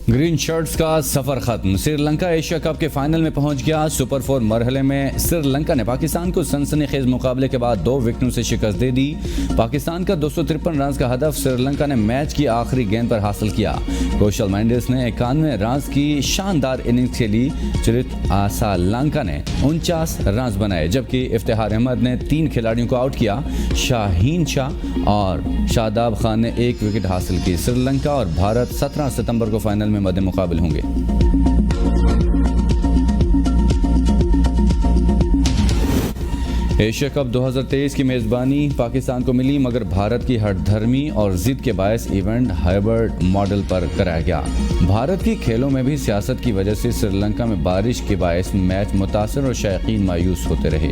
Green shirts का सफर खत्म। Sri Lanka Asia cup के फाइनल में पहुंच गया। सुपर 4 मरहले में श्रीलंका ने पाकिस्तान को सनसनीखेज मुकाबले के बाद 2 विकेटों से शिकस्त दे दी। पाकिस्तान का 253 रन का हदफ श्रीलंका ने मैच की आखिरी गेंद पर हासिल किया। कौशल मेंडिस ने 91 रन की शानदार इनिंग्स खेली। चरित श्रीलंका ने 49 रन बनाए, जबकि इफ्तिखार अहमद ने 3 खिलाड़ियों को आउट किया। शाहीन शाह और शादाब खान ने 1 विकेट हासिल की। श्रीलंका और भारत 17 सितंबर को फाइनल में मद्दे मुकाबिल होंगे। एशिया कप 2023 की मेज़बानी पाकिस्तान को मिली, मगर भारत की हठधर्मी और जिद के बायस इवेंट हाइब्रिड मॉडल पर कराया गया। भारत की खेलों में भी सियासत की वजह से श्रीलंका में बारिश के बायस मैच मुतासर और शायकीन मायूस होते रहे।